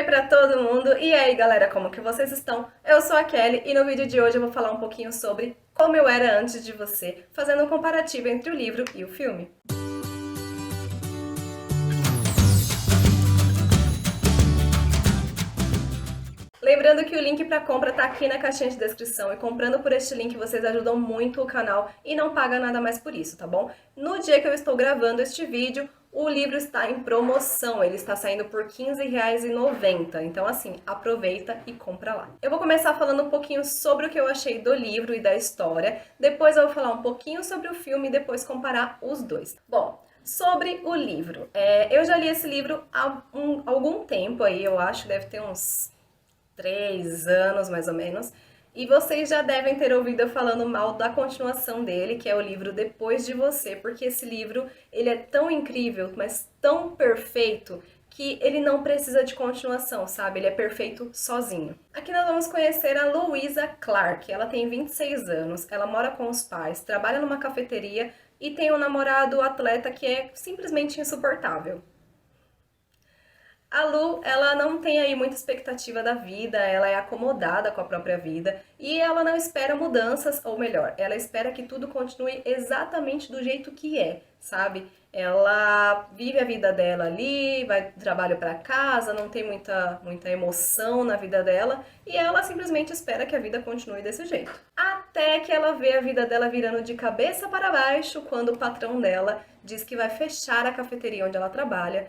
pra todo mundo! E aí galera, como que vocês estão? Eu sou a Kelly e no vídeo de hoje eu vou falar um pouquinho sobre como eu era antes de você, fazendo um comparativo entre o livro e o filme. Lembrando que o link para compra tá aqui na caixinha de descrição e comprando por este link vocês ajudam muito o canal e não pagam nada mais por isso, tá bom? No dia que eu estou gravando este vídeo, o livro está em promoção, ele está saindo por R$ 15,90, então assim, aproveita e compra lá. Eu vou começar falando um pouquinho sobre o que eu achei do livro e da história, depois eu vou falar um pouquinho sobre o filme e depois comparar os dois. Bom, sobre o livro, eu já li esse livro há algum tempo aí, eu acho que deve ter uns 3 anos, mais ou menos. E vocês já devem ter ouvido eu falando mal da continuação dele, que é o livro Depois de Você, porque esse livro, ele é tão incrível, mas tão perfeito, que ele não precisa de continuação, sabe? Ele é perfeito sozinho. Aqui nós vamos conhecer a Louisa Clark. Ela tem 26 anos, ela mora com os pais, trabalha numa cafeteria e tem um namorado atleta que é simplesmente insuportável. A Lu, ela não tem aí muita expectativa da vida, ela é acomodada com a própria vida e ela não espera mudanças, ou melhor, ela espera que tudo continue exatamente do jeito que é, sabe? Ela vive a vida dela ali, vai do trabalho para casa, não tem muita emoção na vida dela e ela simplesmente espera que a vida continue desse jeito. Até que ela vê a vida dela virando de cabeça para baixo quando o patrão dela diz que vai fechar a cafeteria onde ela trabalha.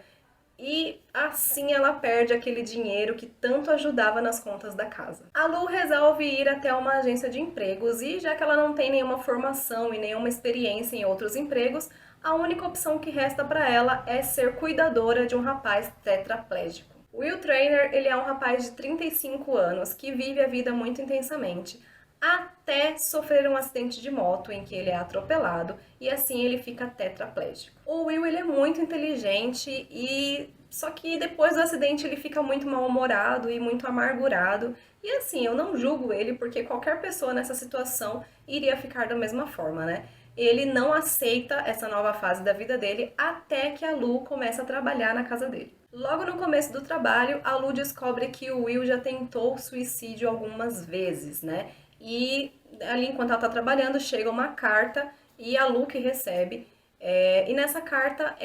E assim ela perde aquele dinheiro que tanto ajudava nas contas da casa. A Lu resolve ir até uma agência de empregos e, já que ela não tem nenhuma formação e nenhuma experiência em outros empregos, a única opção que resta para ela é ser cuidadora de um rapaz tetraplégico. Will Trainer, ele é um rapaz de 35 anos que vive a vida muito intensamente, até sofrer um acidente de moto em que ele é atropelado e assim ele fica tetraplégico. O Will, ele é muito inteligente e só que depois do acidente ele fica muito mal-humorado e muito amargurado. E assim, eu não julgo ele porque qualquer pessoa nessa situação iria ficar da mesma forma, né? Ele não aceita essa nova fase da vida dele até que a Lu começa a trabalhar na casa dele. Logo no começo do trabalho, a Lu descobre que o Will já tentou suicídio algumas vezes, né? E ali, enquanto ela está trabalhando, chega uma carta e a Lu que recebe. E nessa carta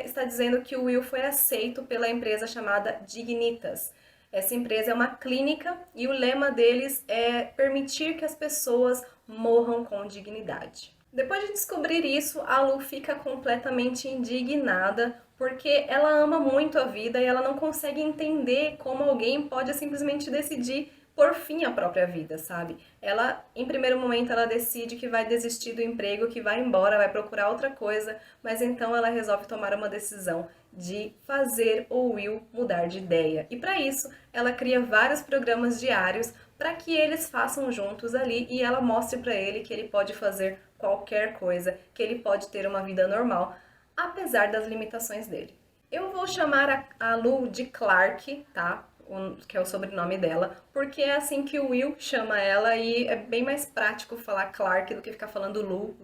está dizendo que o Will foi aceito pela empresa chamada Dignitas. Essa empresa é uma clínica e o lema deles é permitir que as pessoas morram com dignidade. Depois de descobrir isso, a Lu fica completamente indignada porque ela ama muito a vida e ela não consegue entender como alguém pode simplesmente decidir por fim à própria vida, sabe? Ela, em primeiro momento, ela decide que vai desistir do emprego, que vai embora, vai procurar outra coisa, mas então ela resolve tomar uma decisão de fazer o Will mudar de ideia. E para isso, ela cria vários programas diários para que eles façam juntos ali e ela mostre para ele que ele pode fazer qualquer coisa, que ele pode ter uma vida normal, apesar das limitações dele. Eu vou chamar a Lu de Clark, tá? Que é o sobrenome dela, porque é assim que o Will chama ela e é bem mais prático falar Clark do que ficar falando Lu,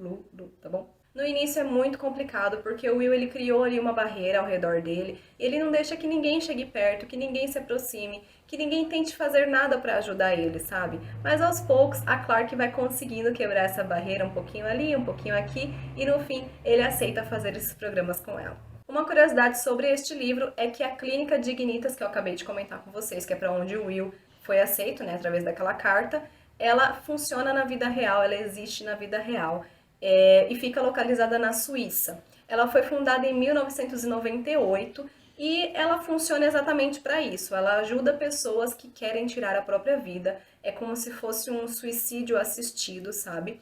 tá bom? No início é muito complicado, porque o Will, ele criou ali uma barreira ao redor dele, ele não deixa que ninguém chegue perto, que ninguém se aproxime, que ninguém tente fazer nada para ajudar ele, sabe? Mas aos poucos a Clark vai conseguindo quebrar essa barreira um pouquinho ali, um pouquinho aqui, e no fim ele aceita fazer esses programas com ela. Uma curiosidade sobre este livro é que a clínica Dignitas, que eu acabei de comentar com vocês, que é para onde o Will foi aceito, né, através daquela carta, ela funciona na vida real, ela existe na vida real e fica localizada na Suíça. Ela foi fundada em 1998 e ela funciona exatamente para isso. Ela ajuda pessoas que querem tirar a própria vida. É como se fosse um suicídio assistido, sabe?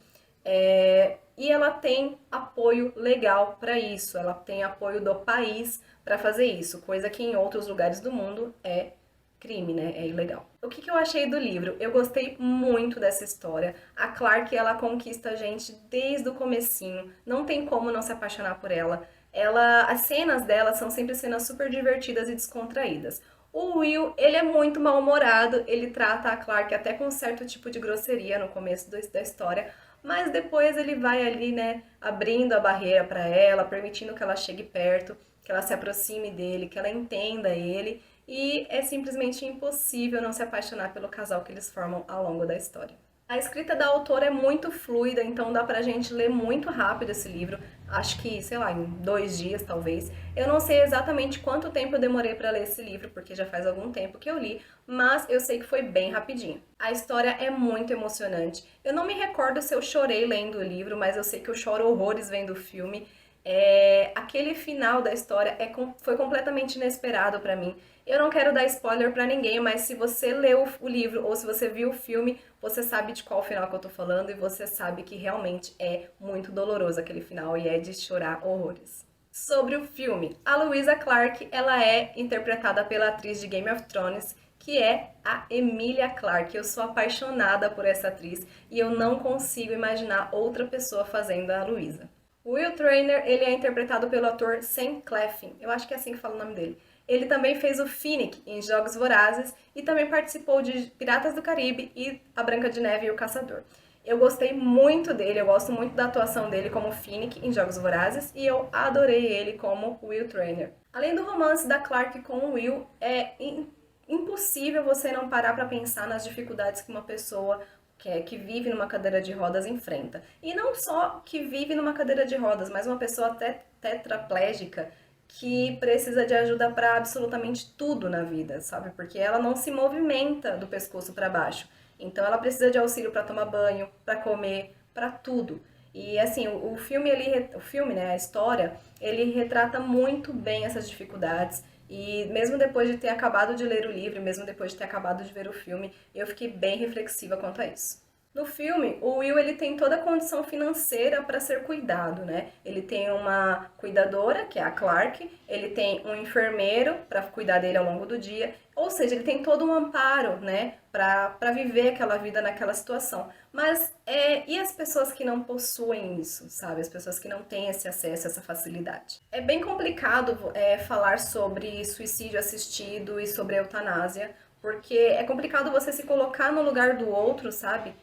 E ela tem apoio legal para isso, ela tem apoio do país para fazer isso, coisa que em outros lugares do mundo é crime, né? É ilegal. O que eu achei do livro? Eu gostei muito dessa história. A Clark, ela conquista a gente desde o comecinho, não tem como não se apaixonar por ela. As cenas dela são sempre cenas super divertidas e descontraídas. O Will, ele é muito mal-humorado, ele trata a Clark até com um certo tipo de grosseria no começo da história, mas depois ele vai ali, né, abrindo a barreira para ela, permitindo que ela chegue perto, que ela se aproxime dele, que ela entenda ele, e é simplesmente impossível não se apaixonar pelo casal que eles formam ao longo da história. A escrita da autora é muito fluida, então dá pra gente ler muito rápido esse livro. Acho que, sei lá, em 2 dias talvez. Eu não sei exatamente quanto tempo eu demorei pra ler esse livro, porque já faz algum tempo que eu li, mas eu sei que foi bem rapidinho. A história é muito emocionante. Eu não me recordo se eu chorei lendo o livro, mas eu sei que eu choro horrores vendo o filme. Aquele final da história foi completamente inesperado pra mim. Eu não quero dar spoiler pra ninguém, mas se você leu o livro ou se você viu o filme, você sabe de qual final que eu tô falando e você sabe que realmente é muito doloroso aquele final e é de chorar horrores. Sobre o filme, a Louisa Clarke, ela é interpretada pela atriz de Game of Thrones, que é a Emilia Clarke. Eu sou apaixonada por essa atriz e eu não consigo imaginar outra pessoa fazendo a Louisa. O Will Traynor, ele é interpretado pelo ator Sam Claflin, eu acho que é assim que fala o nome dele. Ele também fez o Finnick em Jogos Vorazes e também participou de Piratas do Caribe e A Branca de Neve e o Caçador. Eu gostei muito dele, eu gosto muito da atuação dele como Finnick em Jogos Vorazes e eu adorei ele como Will Traynor. Além do romance da Clarke com o Will, é impossível você não parar para pensar nas dificuldades que uma pessoa que vive numa cadeira de rodas enfrenta. E não só que vive numa cadeira de rodas, mas uma pessoa até tetraplégica que precisa de ajuda para absolutamente tudo na vida, sabe? Porque ela não se movimenta do pescoço para baixo. Então ela precisa de auxílio para tomar banho, para comer, para tudo. E assim, o filme, né, a história, ele retrata muito bem essas dificuldades. E mesmo depois de ter acabado de ler o livro, mesmo depois de ter acabado de ver o filme, eu fiquei bem reflexiva quanto a isso. No filme, o Will ele tem toda a condição financeira para ser cuidado, né? Ele tem uma cuidadora, que é a Clarke, ele tem um enfermeiro para cuidar dele ao longo do dia, ou seja, ele tem todo um amparo, né, para viver aquela vida naquela situação. Mas e as pessoas que não possuem isso, sabe? As pessoas que não têm esse acesso, essa facilidade. É bem complicado falar sobre suicídio assistido e sobre eutanásia, porque é complicado você se colocar no lugar do outro, sabe?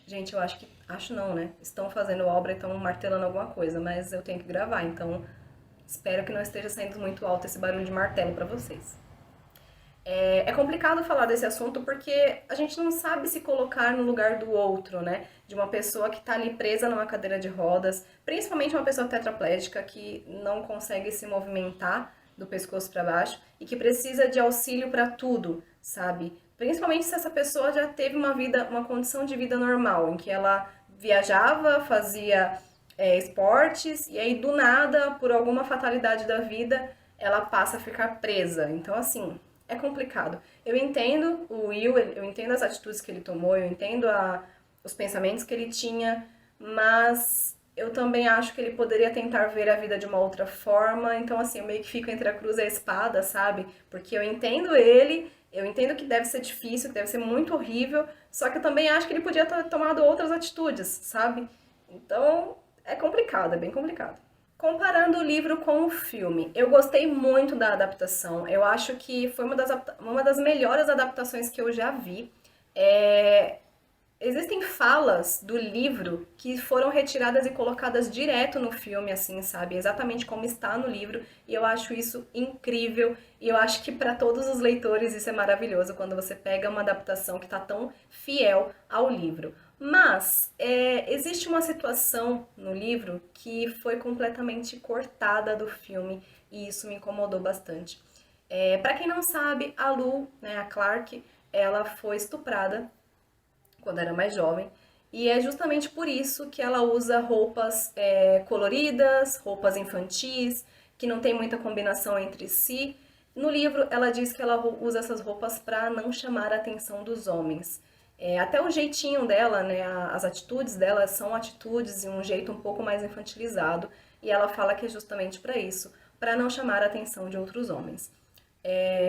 Gente, eu acho não, né? Estão fazendo obra e estão martelando alguma coisa, mas eu tenho que gravar, então espero que não esteja saindo muito alto esse barulho de martelo pra vocês. É complicado falar desse assunto porque a gente não sabe se colocar no lugar do outro, né? De uma pessoa que tá ali presa numa cadeira de rodas, principalmente uma pessoa tetraplégica que não consegue se movimentar do pescoço para baixo e que precisa de auxílio para tudo, sabe? Principalmente se essa pessoa já teve uma condição de vida normal, em que ela viajava, fazia esportes e aí do nada, por alguma fatalidade da vida, ela passa a ficar presa. Então, assim, é complicado. Eu entendo o Will, eu entendo as atitudes que ele tomou, eu entendo os pensamentos que ele tinha, mas eu também acho que ele poderia tentar ver a vida de uma outra forma. Então, assim, eu meio que fico entre a cruz e a espada, sabe? Porque eu entendo ele, eu entendo que deve ser difícil, que deve ser muito horrível, só que eu também acho que ele podia ter tomado outras atitudes, sabe? Então, é complicado, é bem complicado. Comparando o livro com o filme, eu gostei muito da adaptação. Eu acho que foi uma das melhores adaptações que eu já vi. Existem falas do livro que foram retiradas e colocadas direto no filme, assim, sabe? Exatamente como está no livro, e eu acho isso incrível. E eu acho que para todos os leitores isso é maravilhoso quando você pega uma adaptação que está tão fiel ao livro. Mas existe uma situação no livro que foi completamente cortada do filme e isso me incomodou bastante. Para quem não sabe, a Lu, né, a Clarke, ela foi estuprada quando era mais jovem e é justamente por isso que ela usa roupas coloridas, roupas infantis, que não tem muita combinação entre si. No livro, ela diz que ela usa essas roupas para não chamar a atenção dos homens. Até o jeitinho dela, né, as atitudes dela são atitudes e um jeito um pouco mais infantilizado, e ela fala que é justamente para isso, para não chamar a atenção de outros homens.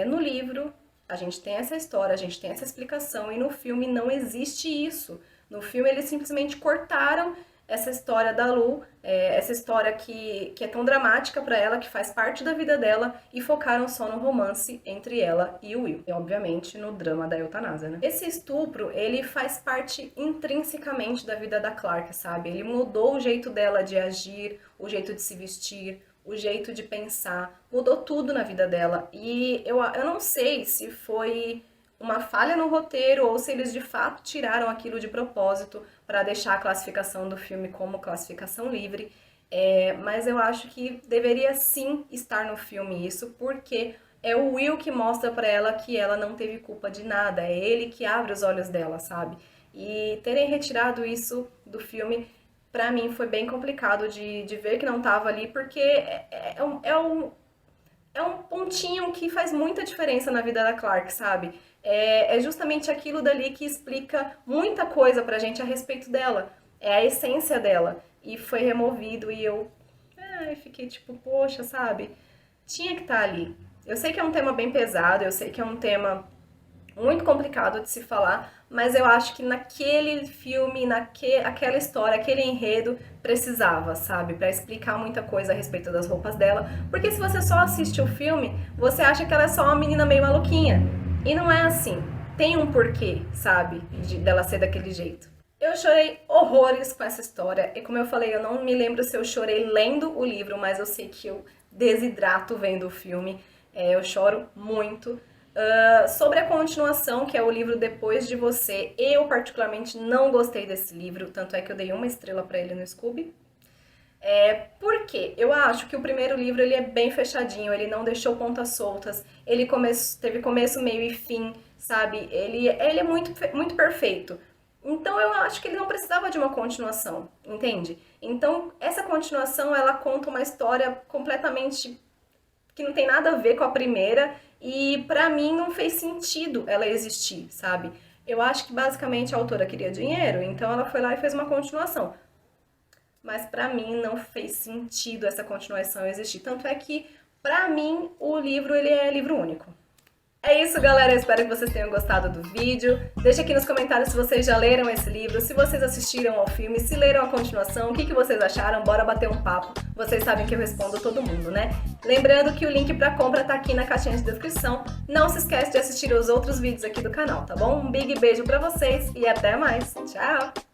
No livro, a gente tem essa história, a gente tem essa explicação, e no filme não existe isso. No filme eles simplesmente cortaram essa história da Lu, essa história que é tão dramática para ela, que faz parte da vida dela, e focaram só no romance entre ela e o Will. E, obviamente, no drama da eutanásia, né? Esse estupro, ele faz parte intrinsecamente da vida da Clarke, sabe? Ele mudou o jeito dela de agir, o jeito de se vestir, o jeito de pensar, mudou tudo na vida dela. E eu não sei se foi uma falha no roteiro ou se eles de fato tiraram aquilo de propósito para deixar a classificação do filme como classificação livre. Mas eu acho que deveria sim estar no filme isso, porque é o Will que mostra pra ela que ela não teve culpa de nada, é ele que abre os olhos dela, sabe? E terem retirado isso do filme, pra mim foi bem complicado de ver que não tava ali, porque é um pontinho que faz muita diferença na vida da Clark, sabe? É justamente aquilo dali que explica muita coisa pra gente a respeito dela, é a essência dela. E foi removido e eu fiquei tipo, poxa, sabe? Tinha que estar ali. Eu sei que é um tema bem pesado, eu sei que é um tema muito complicado de se falar, mas eu acho que naquele filme, aquela história, aquele enredo precisava, sabe? Pra explicar muita coisa a respeito das roupas dela. Porque se você só assiste o filme, você acha que ela é só uma menina meio maluquinha. E não é assim. Tem um porquê, sabe? Dela ser daquele jeito. Eu chorei horrores com essa história, e como eu falei, eu não me lembro se eu chorei lendo o livro, mas eu sei que eu desidrato vendo o filme, eu choro muito. Sobre a continuação, que é o livro Depois de Você, eu particularmente não gostei desse livro, tanto é que eu dei 1 estrela pra ele no Scooby. Por quê? Eu acho que o primeiro livro ele é bem fechadinho, ele não deixou pontas soltas, ele teve começo, meio e fim, sabe? Ele é muito, muito perfeito. Então eu acho que ele não precisava de uma continuação, entende? Então essa continuação ela conta uma história completamente que não tem nada a ver com a primeira e pra mim não fez sentido ela existir, sabe? Eu acho que basicamente a autora queria dinheiro, então ela foi lá e fez uma continuação. Mas pra mim não fez sentido essa continuação existir, tanto é que pra mim o livro ele é livro único. É isso, galera. Eu espero que vocês tenham gostado do vídeo. Deixa aqui nos comentários se vocês já leram esse livro, se vocês assistiram ao filme, se leram a continuação, o que vocês acharam. Bora bater um papo. Vocês sabem que eu respondo todo mundo, né? Lembrando que o link pra compra tá aqui na caixinha de descrição. Não se esquece de assistir os outros vídeos aqui do canal, tá bom? Um big beijo pra vocês e até mais. Tchau!